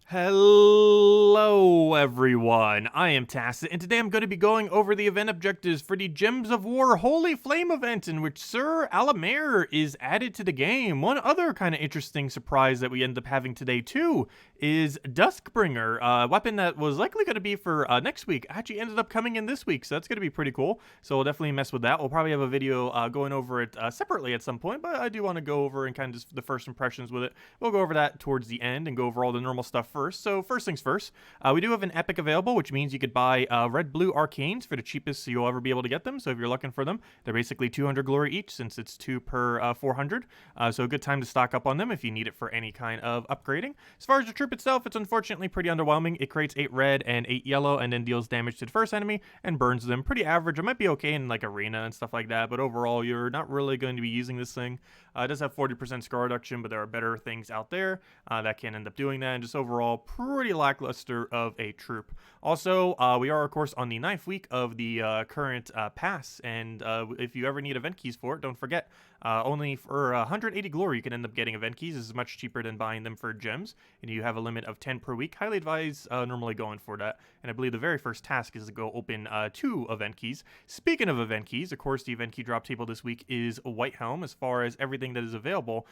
Hello everyone, I am Tacet, and today I'm going to be going over the event objectives for the Gems of War Holy Flame event in which Sir Alamir is added to the game. One other kind of interesting surprise that we end up having today too is Duskbringer, a weapon that was likely going to be for next week, actually ended up coming in this week, so that's going to be pretty cool. So we'll definitely mess with that. We'll probably have a video going over it separately at some point, but I do want to go over and kind of just the first impressions with it. We'll go over that towards the end and go over all the normal stuff first. So first things first, we do have an epic available, which means you could buy red-blue arcanes for the cheapest you'll ever be able to get them. So if you're looking for them, they're basically 200 glory each since it's 2 per 400. So a good time to stock up on them if you need it for any kind of upgrading. As far as the troop itself, it's unfortunately pretty underwhelming. It creates 8 red and 8 yellow and then deals damage to the first enemy and burns them. Pretty average. It might be okay in like arena and stuff like that, but overall you're not really going to be using this thing. It does have 40% score reduction, but there are better things out there that can end up doing that, and just overall pretty lackluster of a troop. Also, we are of course on the 9th week of the current pass, and if you ever need event keys for it, don't forget, only for 180 glory you can end up getting event keys. This is much cheaper than buying them for gems, and you have a limit of 10 per week. Highly advise normally going for that, and I believe the very first task is to go open 2 event keys. Speaking of event keys, of course the event key drop table this week is White Helm. As far as everything that is available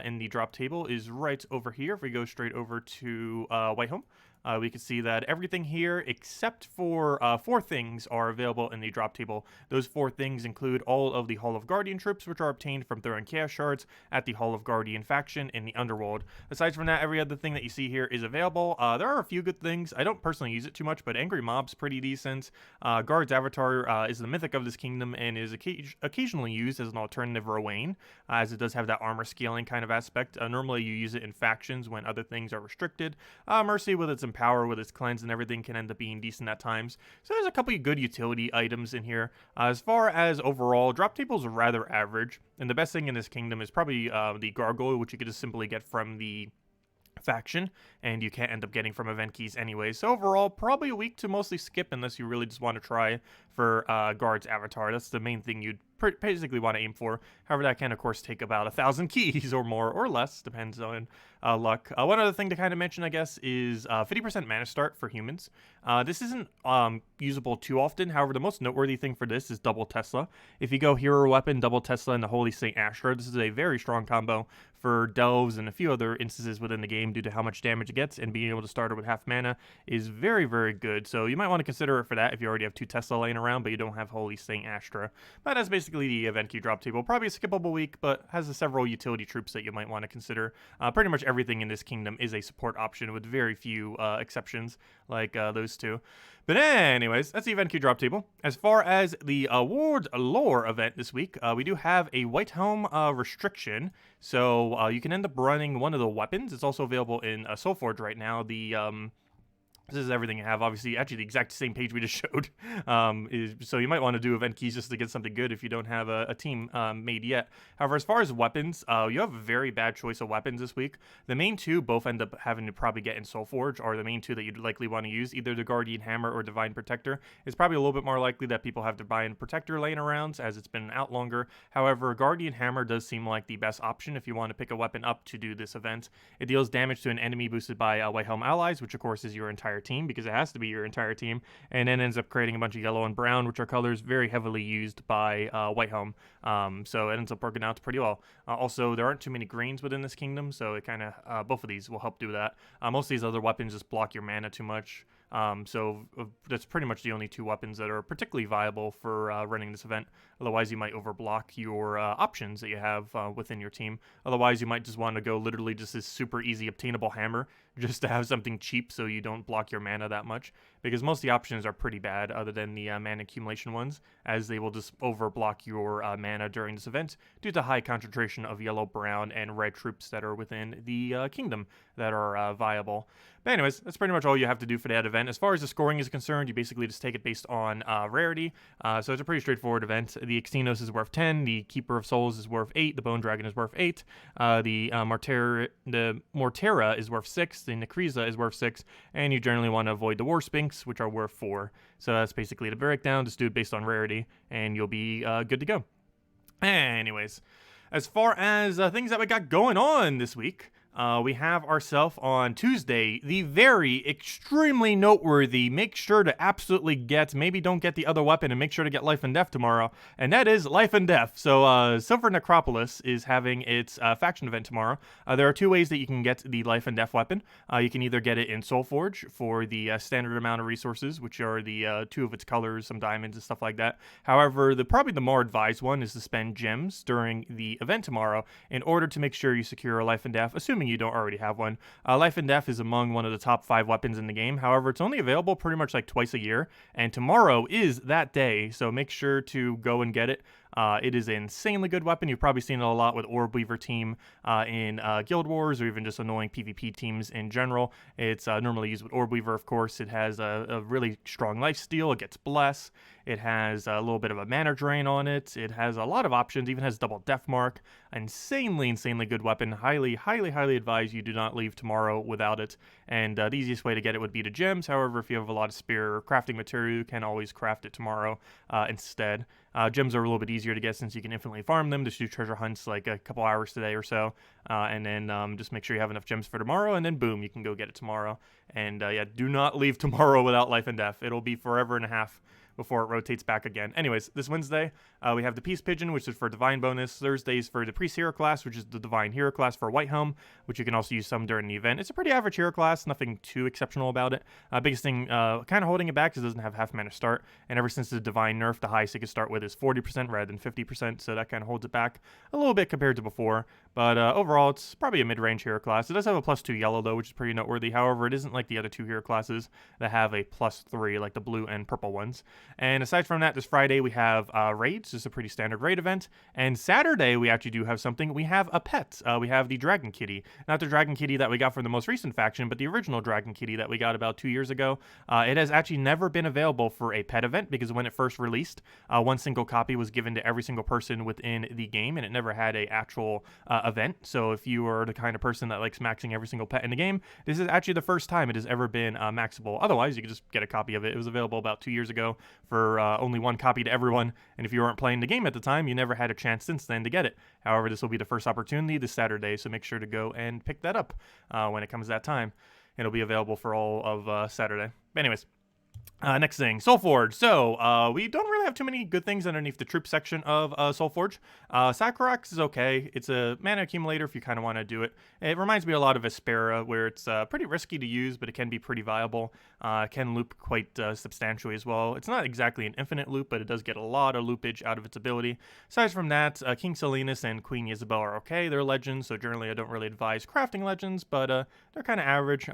in the drop table is right over here. If we go straight over to White Helm, we can see that everything here except for 4 things are available in the drop table. Those 4 things include all of the Hall of Guardian troops, which are obtained from throwing Chaos Shards at the Hall of Guardian faction in the Underworld. Aside from that, every other thing that you see here is available. There are a few good things. I don't personally use it too much, but Angry Mob's pretty decent. Guard's Avatar is the mythic of this kingdom and is occasionally used as an alternative Rowain, as it does have that armor scaling kind of aspect. Normally you use it in factions when other things are restricted. Mercy with its power with its cleanse and everything can end up being decent at times. So there's a couple of good utility items in here. As far as overall, drop tables are rather average, and the best thing in this kingdom is probably the Gargoyle, which you could just simply get from the faction, and you can't end up getting from event keys anyway. So overall, probably a week to mostly skip unless you really just want to try for Guard's Avatar. That's the main thing you'd basically want to aim for. However, that can of course take about 1,000 keys or more or less, depends on luck. One other thing to kind of mention, I guess, is 50% mana start for humans. This isn't usable too often. However, the most noteworthy thing for this is double Tesla. If you go hero weapon, double Tesla, and the Holy Saint Astra, this is a very strong combo for delves and a few other instances within the game due to how much damage it gets, and being able to start it with half mana is very, very good. So you might want to consider it for that if you already have 2 Tesla laying around, but you don't have Holy Saint Astra. But that's basically the event key drop table. Probably a skippable week, but has several utility troops that you might want to consider. Pretty much everything in this kingdom is a support option with very few exceptions like those 2. But anyways, that's the event key drop table. As far as the award lore event this week, we do have a White Helm restriction. So you can end up running one of the weapons. It's also available in Soulforge right now. This is everything you have. Obviously, actually, the exact same page we just showed. So you might want to do event keys just to get something good if you don't have a team made yet. However, as far as weapons, you have a very bad choice of weapons this week. The main 2 both end up having to probably get in Soulforge, are the main 2 that you'd likely want to use. Either the Guardian Hammer or Divine Protector. It's probably a little bit more likely that people have Divine Protector laying around as it's been out longer. However, Guardian Hammer does seem like the best option if you want to pick a weapon up to do this event. It deals damage to an enemy boosted by White Helm allies, which of course is your entire team, because it has to be your entire team, and then ends up creating a bunch of yellow and brown, which are colors very heavily used by White Helm. So it ends up working out pretty well. Also, there aren't too many greens within this kingdom, so it kind of both of these will help do that. Most of these other weapons just block your mana too much. So that's pretty much the only 2 weapons that are particularly viable for running this event. Otherwise, you might overblock your options that you have within your team. Otherwise, you might just want to go literally just this super easy obtainable hammer just to have something cheap so you don't block your mana that much. Because most of the options are pretty bad other than the mana accumulation ones, as they will just overblock your mana during this event due to high concentration of yellow, brown, and red troops that are within the kingdom that are viable. But anyways, that's pretty much all you have to do for that event. As far as the scoring is concerned, you basically just take it based on rarity. So it's a pretty straightforward event. The Xenos is worth 10, the Keeper of Souls is worth 8, the Bone Dragon is worth 8, the Mortera is worth 6, the Necreza is worth 6, and you generally want to avoid the War Sphinx, which are worth 4. So that's basically the breakdown. Just do it based on rarity, and you'll be good to go. Anyways, as far as things that we got going on this week, we have ourselves on Tuesday, the very extremely noteworthy, make sure to absolutely get, maybe don't get the other weapon and make sure to get Life and Death tomorrow, and that is Life and Death. So Silver Necropolis is having its faction event tomorrow. There are two ways that you can get the Life and Death weapon. You can either get it in Soulforge for the standard amount of resources, which are the two of its colors, some diamonds and stuff like that. However, probably the more advised one is to spend gems during the event tomorrow in order to make sure you secure a Life and Death, assuming you don't already have one. Life and Death is among one of the top 5 weapons in the game. However, it's only available pretty much like twice a year, and tomorrow is that day, so make sure to go and get it. It is an insanely good weapon. You've probably seen it a lot with Orb Weaver team in Guild Wars, or even just annoying PvP teams in general. It's normally used with Orb Weaver, of course. It has a really strong lifesteal. It gets Bless. It has a little bit of a mana drain on it. It has a lot of options, even has double Death Mark. Insanely good weapon. Highly advise you do not leave tomorrow without it. And the easiest way to get it would be to gems. However, if you have a lot of spare crafting material, you can always craft it tomorrow instead. Gems are a little bit easier to get since you can infinitely farm them. Just do treasure hunts like a couple hours today or so. And then just make sure you have enough gems for tomorrow. And then boom, you can go get it tomorrow. And yeah, do not leave tomorrow without Life and Death. It'll be forever and a half before it rotates back again. Anyways, this Wednesday, we have the Peace Pigeon, which is for Divine bonus. Thursdays for the Priest Hero class, which is the Divine Hero class for White Helm, which you can also use some during the event. It's a pretty average hero class, nothing too exceptional about it. Biggest thing kind of holding it back is it doesn't have half mana start, and ever since the Divine nerf, the highest it can start with is 40% rather than 50%, so that kind of holds it back a little bit compared to before. But overall, it's probably a mid-range hero class. It does have a +2 yellow, though, which is pretty noteworthy. However, it isn't like the other 2 hero classes that have a +3, like the blue and purple ones. And aside from that, this Friday we have raids. This is a pretty standard raid event. And Saturday we actually do have something. We have a pet. We have the Dragon Kitty. Not the Dragon Kitty that we got from the most recent faction, but the original Dragon Kitty that we got about 2 years ago. It has actually never been available for a pet event because when it first released, one single copy was given to every single person within the game, and it never had a actual event. So if you are the kind of person that likes maxing every single pet in the game, this is actually the first time it has ever been maxable. Otherwise, you can just get a copy of it. It was available about 2 years ago for only one copy to everyone, and if you weren't playing the game at the time, you never had a chance since then to get it. However, this will be the first opportunity this Saturday, so make sure to go and pick that up when it comes that time. It'll be available for all of Saturday. Anyways, next thing, Soulforge. So, we don't really have too many good things underneath the troop section of Soulforge. Sakurax is okay. It's a mana accumulator if you kind of want to do it. It reminds me a lot of Aspera, where it's pretty risky to use, but it can be pretty viable. Can loop quite substantially as well. It's not exactly an infinite loop, but it does get a lot of loopage out of its ability. Aside from that, King Salinas and Queen Isabel are okay. They're legends, so generally I don't really advise crafting legends, but they're kind of average.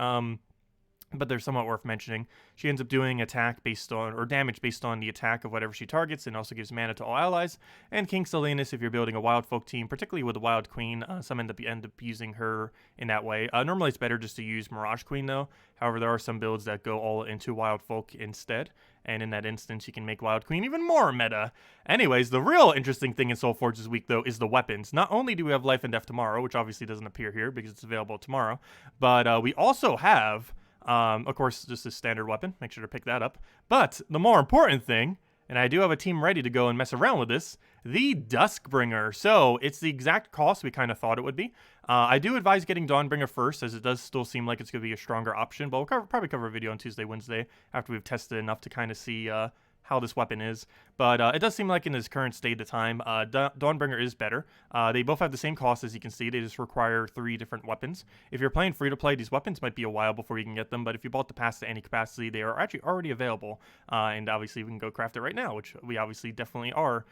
But they're somewhat worth mentioning. She ends up doing attack based on, or damage based on the attack of whatever she targets, and also gives mana to all allies. And King Salinas, if you're building a Wild Folk team, particularly with the Wild Queen, some end up using her in that way. Normally it's better just to use Mirage Queen though. However, there are some builds that go all into Wild Folk instead. And in that instance, you can make Wild Queen even more meta. Anyways, the real interesting thing in Soulforge this week, though, is the weapons. Not only do we have Life and Death tomorrow, which obviously doesn't appear here because it's available tomorrow, but we also have... of course, just a standard weapon. Make sure to pick that up. But the more important thing, and I do have a team ready to go and mess around with this, the Duskbringer. So it's the exact cost we kind of thought it would be. I do advise getting Dawnbringer first, as it does still seem like it's going to be a stronger option. But we'll probably cover a video on Tuesday, Wednesday, after we've tested enough to kind of see how this weapon is. But it does seem like in this current state of time, Dawnbringer is better. They both have the same cost, as you can see. They just require 3 different weapons. If you're playing free-to-play, these weapons might be a while before you can get them, but if you bought the pass to any capacity, they are actually already available. And obviously, we can go craft it right now, which we obviously definitely are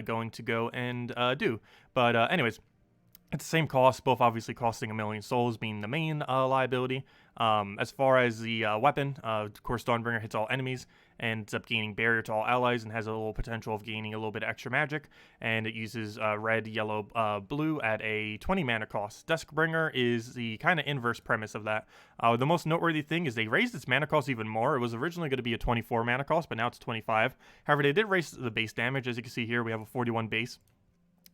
going to go and do. But anyways, it's the same cost, both obviously costing 1,000,000 souls being the main liability. As far as the weapon, of course, Dawnbringer hits all enemies and ends up gaining barrier to all allies and has a little potential of gaining a little bit of extra magic. And it uses red, yellow, blue at a 20 mana cost. Duskbringer is the kind of inverse premise of that. The most noteworthy thing is they raised its mana cost even more. It was originally going to be a 24 mana cost, but now it's 25. However, they did raise the base damage. As you can see here, we have a 41 base.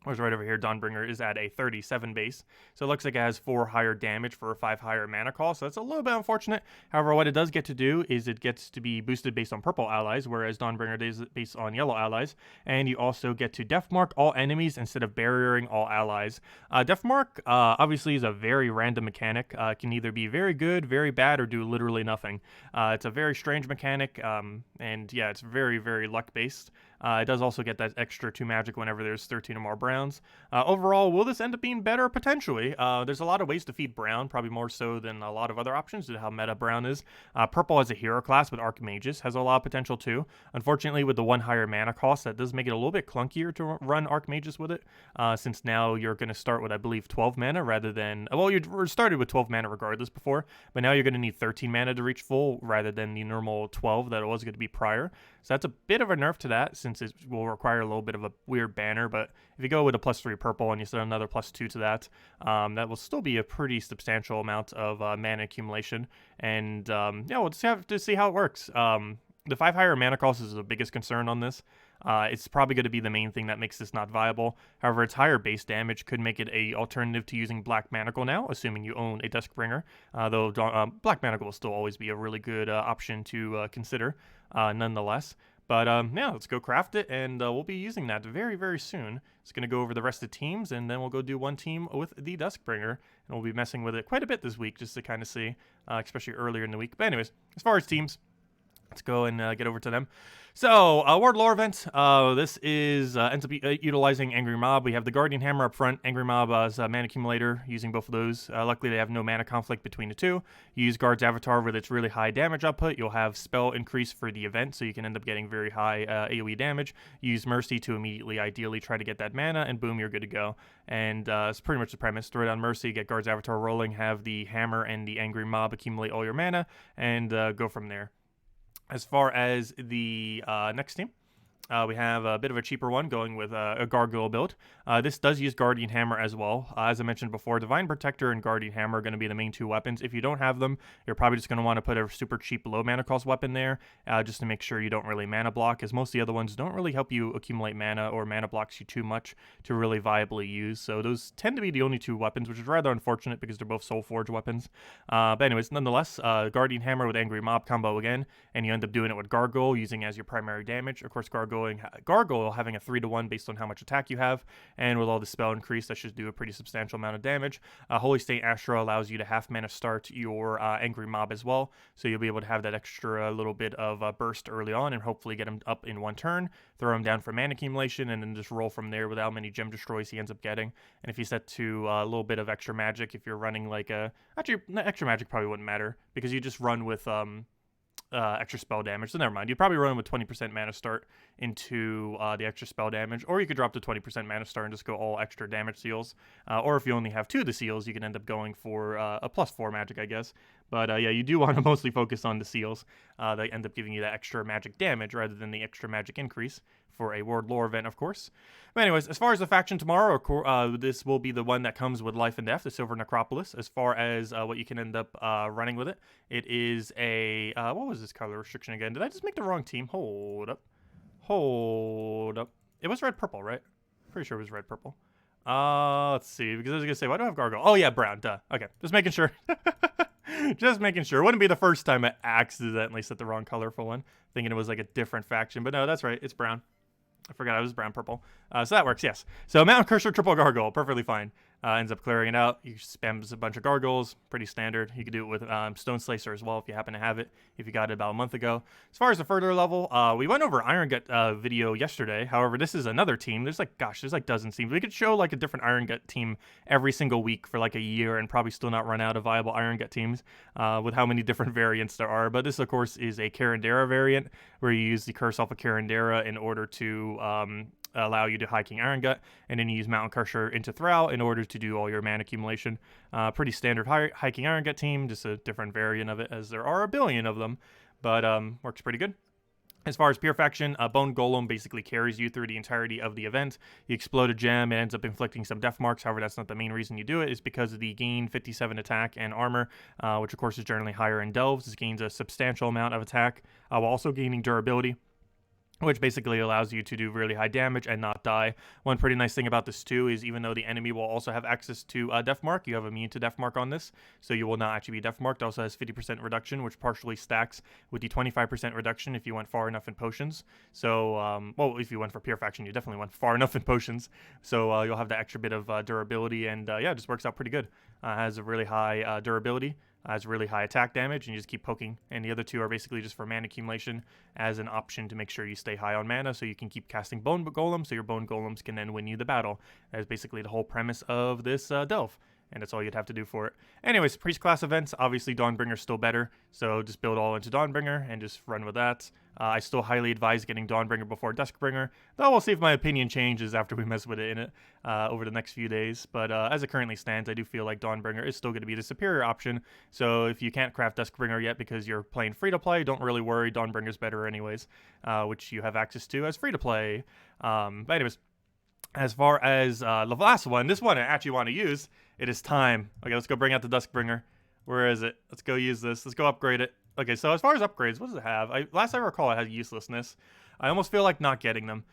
Whereas right over here, Dawnbringer is at a 37 base. So it looks like it has 4 higher damage for a 5 higher mana cost. So that's a little bit unfortunate. However, what it does get to do is it gets to be boosted based on purple allies, whereas Dawnbringer is based on yellow allies. And you also get to Deathmark all enemies instead of barriering all allies. Deathmark obviously is a very random mechanic. It can either be very good, very bad, or do literally nothing. It's a very strange mechanic, and yeah, it's very, very luck-based. It does also get that extra 2 magic whenever there's 13 or more browns. Overall, will this end up being better? Potentially. There's a lot of ways to feed brown, probably more so than a lot of other options due to how meta brown is. Purple as a hero class with Archmages has a lot of potential too. Unfortunately, with the 1 higher mana cost, that does make it a little bit clunkier to run Archmages with it, since now you're going to start with, I believe, 12 mana rather than... Well, you started with 12 mana regardless before, but now you're going to need 13 mana to reach full rather than the normal 12 that it was going to be prior. So that's a bit of a nerf to that, since it will require a little bit of a weird banner, but if you go with a +3 purple and you set another +2 to that, that will still be a pretty substantial amount of mana accumulation, and yeah, we'll just have to see how it works. The 5 higher mana cost is the biggest concern on this. It's probably going to be the main thing that makes this not viable. However, its higher base damage could make it a alternative to using Black Manacle now, assuming you own a Duskbringer, though Black Manacle will still always be a really good option to consider nonetheless. But yeah, let's go craft it, and we'll be using that very, very soon. It's going to go over the rest of the teams, and then we'll go do one team with the Duskbringer, and we'll be messing with it quite a bit this week just to kind of see, especially earlier in the week. But anyways, as far as teams, let's go and get over to them. So, Ward Lore event. This is ends up utilizing Angry Mob. We have the Guardian Hammer up front. Angry Mob as a mana accumulator, using both of those. Luckily, they have no mana conflict between the two. You use Guard's Avatar with its really high damage output. You'll have spell increase for the event, so you can end up getting very high AoE damage. Use Mercy to immediately, ideally, try to get that mana, and boom, you're good to go. And it's pretty much the premise. Throw down Mercy, get Guard's Avatar rolling, have the Hammer and the Angry Mob accumulate all your mana, and go from there. As far as the next team, we have a bit of a cheaper one going with a Gargoyle build. This does use Guardian Hammer as well. As I mentioned before, Divine Protector and Guardian Hammer are going to be the main 2 weapons. If you don't have them, you're probably just going to want to put a super cheap low mana cost weapon there, just to make sure you don't really mana block, as most of the other ones don't really help you accumulate mana or mana blocks you too much to really viably use. So those tend to be the only 2 weapons, which is rather unfortunate because they're both Soulforge weapons. But anyways, nonetheless, Guardian Hammer with Angry Mob combo again, and you end up doing it with Gargoyle, using as your primary damage. Of course, Gargoyle having a 3-to-1 based on how much attack you have, and with all the spell increase, that should do a pretty substantial amount of damage. Holy State Astra allows you to half mana start your Angry Mob as well, so you'll be able to have that extra little bit of burst early on, and hopefully get him up in 1 turn, throw him down for mana accumulation, and then just roll from there with how many gem destroys he ends up getting. And if you set to a little bit of extra magic, if you're running like actually, extra magic probably wouldn't matter, because you just run with extra spell damage, so never mind. You'd probably run with 20% mana start into the extra spell damage, or you could drop to 20% mana start and just go all extra damage seals, or if you only have 2 of the seals, you can end up going for a +4 magic, I guess. But yeah, you do want to mostly focus on the seals. They end up giving you that extra magic damage rather than the extra magic increase for a Ward Lore event, of course. But anyways, as far as the faction tomorrow, this will be the one that comes with Life and Death, the Silver Necropolis. As far as what you can end up running with it, it is a... what was this color restriction again? Did I just make the wrong team? Hold up. It was red-purple, right? Pretty sure it was red-purple. Let's see, because I was going to say, why do I have Gargoyle? Oh, yeah, brown, duh. Okay, just making sure. Just making sure. It wouldn't be the first time I accidentally set the wrong color for one, thinking it was like a different faction. But no, that's right. It's brown. I forgot I was brown-purple. So that works, yes. So Mountain Cursor, triple Gargoyle, perfectly fine. Ends up clearing it out. You spams a bunch of Gargoyles, pretty standard. You could do it with Stone Slicer as well if you happen to have it, if you got it about a month ago. As far as the further level, we went over Iron Gut video yesterday. However, this is another team. There's like dozens teams. We could show like a different Iron Gut team every single week for like a year and probably still not run out of viable Iron Gut teams with how many different variants there are. But this, of course, is a Karandera variant where you use the Curse off of Karandera in order to allow you to High King Iron Gut, and then you use Mountain Crusher into Thrall in order to do all your mana accumulation. Pretty standard High King Iron Gut team, just a different variant of it, as there are a billion of them, but works pretty good. As far as Pure Faction, Bone Golem basically carries you through the entirety of the event. You explode a gem, it ends up inflicting some death marks. However, that's not the main reason you do it. It's because of the gain 57 attack and armor, which of course is generally higher in Delves. This gains a substantial amount of attack, while also gaining durability. which basically allows you to do really high damage and not die. One pretty nice thing about this too is even though the enemy will also have access to Death Mark, you have immune to Death Mark on this, so you will not actually be Death Marked. It also has 50% reduction, which partially stacks with the 25% reduction if you went far enough in potions. So, well, if you went for Pure Faction, you definitely went far enough in potions. So you'll have the extra bit of durability, and yeah, it just works out pretty good. Has a really high durability. Has really high attack damage, and you just keep poking. And the other two are basically just for mana accumulation as an option to make sure you stay high on mana so you can keep casting Bone Golem so your Bone Golems can then win you the battle. That is basically the whole premise of this delve. And that's all you'd have to do for it. Anyways, priest class events, obviously Dawnbringer's still better, so just build all into Dawnbringer and just run with that. I still highly advise getting Dawnbringer before Duskbringer, though we'll see if my opinion changes after we mess with it in it over the next few days. But as it currently stands, I do feel like Dawnbringer is still going to be the superior option. So if you can't craft Duskbringer yet because you're playing free-to-play, don't really worry, Dawnbringer's better anyways, which you have access to as free-to-play. But anyways, as far as the last one, this one I actually want to use, it is time. Okay, let's go bring out the Duskbringer. Where is it? Let's go use this. Let's go upgrade it. Okay, so as far as upgrades, what does it have? Last I recall, it had uselessness. I almost feel like not getting them.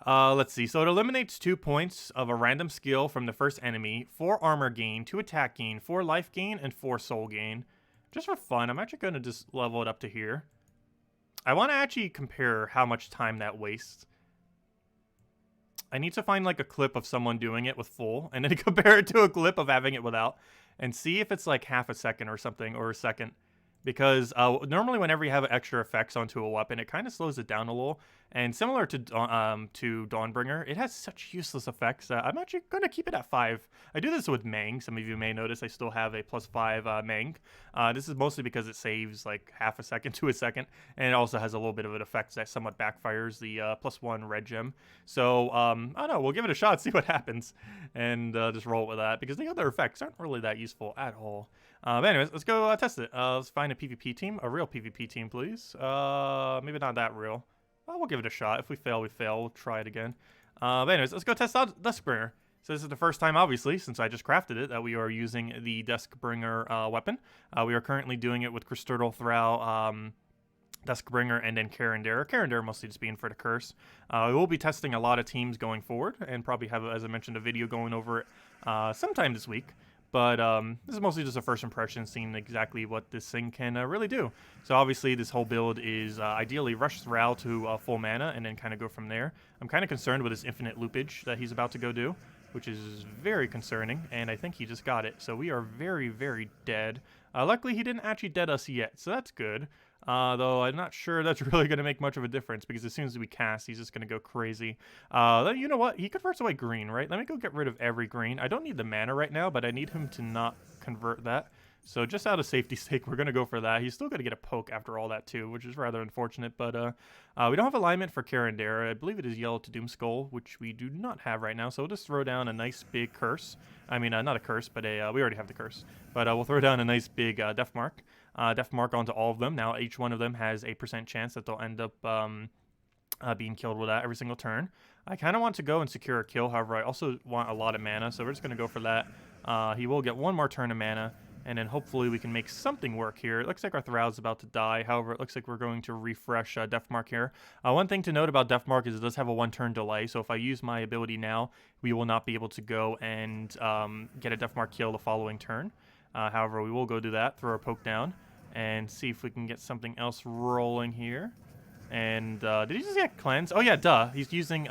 Let's see. So it eliminates 2 points of a random skill from the first enemy, 4 armor gain, 2 attack gain, 4 life gain, and 4 soul gain. Just for fun, I'm actually going to just level it up to here. I want to actually compare how much time that wastes. I need to find like a clip of someone doing it with full and then compare it to a clip of having it without and see if it's like half a second or something or a second. Because normally whenever you have extra effects onto a weapon, it kind of slows it down a little. And similar to Dawnbringer, it has such useless effects. I'm actually going to keep it at 5. I do this with Mang. Some of you may notice I still have a +5 Mang. This is mostly because it saves like half a second to a second. And it also has a little bit of an effect that somewhat backfires the +1 red gem. So, I don't know. We'll give it a shot, see what happens. And just roll with that. Because the other effects aren't really that useful at all. But anyways, let's go test it. Let's find a PvP team. A real PvP team, please. Maybe not that real. Well, we'll give it a shot. If we fail, we fail. We'll try it again. But anyways, let's go test out Duskbringer. So this is the first time, obviously, since I just crafted it, that we are using the Duskbringer weapon. We are currently doing it with Crystal Thrall, Duskbringer, and then Karendare. Karendare mostly just being for the curse. We will be testing a lot of teams going forward, and probably have, as I mentioned, a video going over it sometime this week. But this is mostly just a first impression, seeing exactly what this thing can really do. So obviously this whole build is ideally rush Thrall to full mana and then kind of go from there. I'm kind of concerned with his infinite loopage that he's about to go do, which is very concerning, and I think he just got it. So we are very, very dead. Luckily he didn't actually dead us yet, so that's good. Though I'm not sure that's really going to make much of a difference because as soon as we cast, he's just going to go crazy. You know what? He converts away green, right? Let me go get rid of every green. I don't need the mana right now, but I need him to not convert that. So just out of safety's sake, we're going to go for that. He's still going to get a poke after all that too, which is rather unfortunate. But we don't have alignment for Karendare. I believe it is yellow to Doomskull, which we do not have right now. So we'll just throw down a nice big curse. I mean, not a curse, but we already have the curse. But we'll throw down a nice big Death Mark. Death Mark onto all of them. Now each one of them has a % chance that they'll end up being killed with that every single turn. I kind of want to go and secure a kill. However, I also want a lot of mana, so we're just going to go for that. He will get one more turn of mana. And then hopefully we can make something work here. It looks like our Thrall is about to die. However, it looks like we're going to refresh Death Mark here. One thing to note about Death Mark is it does have a 1-turn delay. So if I use my ability now, we will not be able to go and get a Death Mark kill the following turn. However, we will go do that, throw our poke down, and see if we can get something else rolling here. And did he just get cleanse? Oh yeah, duh. He's using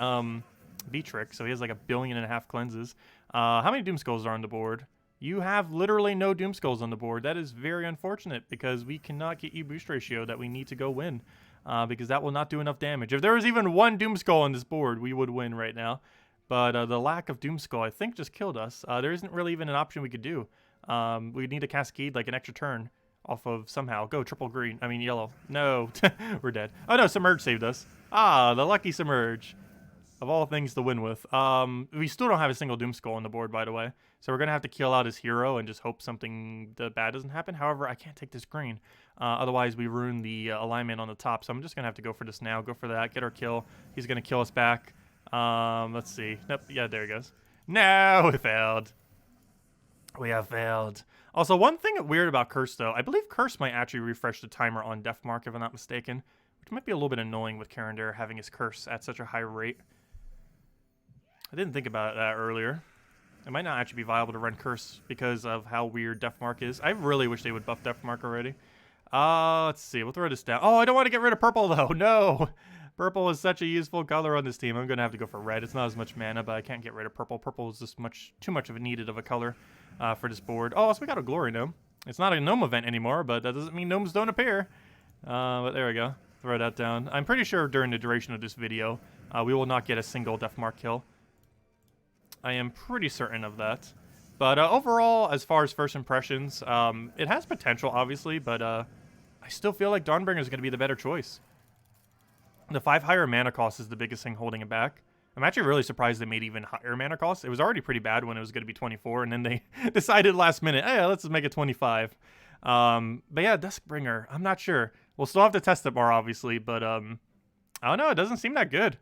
V-Trick, so he has like 1.5 billion cleanses. How many Doomskulls are on the board? You have literally no Doomskulls on the board. That is very unfortunate because we cannot get you boost ratio that we need to go win. Because that will not do enough damage. If there was even one Doomskull on this board, we would win right now. But the lack of Doomskull, I think, just killed us. There isn't really even an option we could do. We need to cascade like an extra turn off of somehow. Go, triple green. I mean, yellow. No, we're dead. Oh no, Submerge saved us. Ah, the lucky Submerge. Of all things to win with. We still don't have a single Doomskull on the board, by the way. So we're going to have to kill out his hero and just hope something bad doesn't happen. However, I can't take this green. Otherwise, we ruin the alignment on the top. So I'm just going to have to go for this now. Go for that. Get our kill. He's going to kill us back. Let's see. Nope. Yeah, there he goes. No, we failed. We have failed. Also, one thing weird about Curse, though. I believe Curse might actually refresh the timer on Death Mark, if I'm not mistaken. which might be a little bit annoying with Karandar having his curse at such a high rate. I didn't think about that earlier. It might not actually be viable to run curse because of how weird Deathmark is. I really wish they would buff Deathmark already. Let's see. We'll throw this down. Oh, I don't want to get rid of purple, though. No. Purple is such a useful color on this team. I'm going to have to go for red. It's not as much mana, but I can't get rid of purple. Purple is just too much of a needed of a color for this board. Oh, so we got a Glory Gnome. It's not a Gnome event anymore, but that doesn't mean Gnomes don't appear. But there we go. Throw that down. I'm pretty sure during the duration of this video, we will not get a single Deathmark kill. I am pretty certain of that. But overall, as far as first impressions, it has potential, obviously, but I still feel like Dawnbringer is going to be the better choice. The 5 higher mana cost is the biggest thing holding it back. I'm actually really surprised they made even higher mana cost. It was already pretty bad when it was going to be 24, and then they decided last minute, hey, let's make it 25. But yeah, Duskbringer, I'm not sure. We'll still have to test it more, obviously, but I don't know, it doesn't seem that good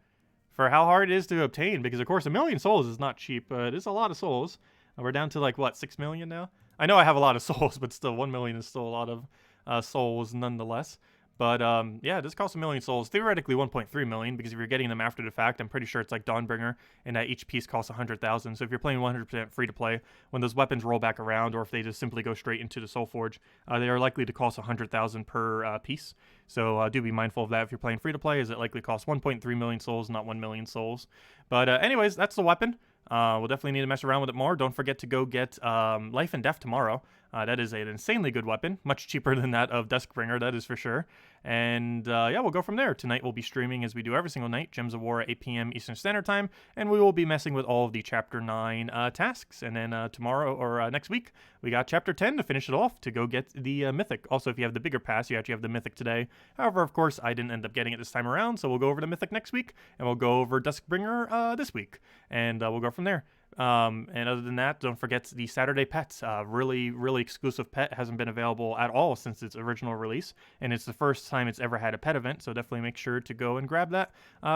for how hard it is to obtain, because of course 1 million souls is not cheap, but it's a lot of souls. We're down to like, what, 6 million now? I know I have a lot of souls, but still 1 million is still a lot of souls nonetheless. But yeah, this costs 1 million souls. Theoretically 1.3 million, because if you're getting them after the fact, I'm pretty sure it's like Dawnbringer, and that each piece costs 100,000. So if you're playing 100% free to play, when those weapons roll back around, or if they just simply go straight into the Soulforge, they are likely to cost 100,000 per piece. So do be mindful of that if you're playing free to play, as it likely costs 1.3 million souls, not 1 million souls. But anyways, that's the weapon. We'll definitely need to mess around with it more. Don't forget to go get Life and Death tomorrow. That is an insanely good weapon, much cheaper than that of Duskbringer, that is for sure. And yeah, we'll go from there. Tonight we'll be streaming, as we do every single night, Gems of War at 8 p.m. Eastern Standard Time, and we will be messing with all of the Chapter 9 tasks. And then tomorrow, or next week, we got Chapter 10 to finish it off, to go get the Mythic. Also, if you have the bigger pass, you actually have the Mythic today. However, of course, I didn't end up getting it this time around, so we'll go over the Mythic next week, and we'll go over Duskbringer this week, and we'll go from there. And other than that, don't forget the Saturday pets. Really, really exclusive pet. Hasn't been available at all since its original release, and it's the first time it's ever had a pet event, so definitely make sure to go and grab that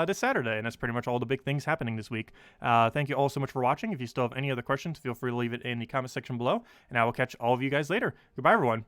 this Saturday. And that's pretty much all the big things happening this week. Thank you all so much for watching. If you still have any other questions, feel free to leave it in the comment section below, and I will catch all of you guys later. Goodbye, everyone.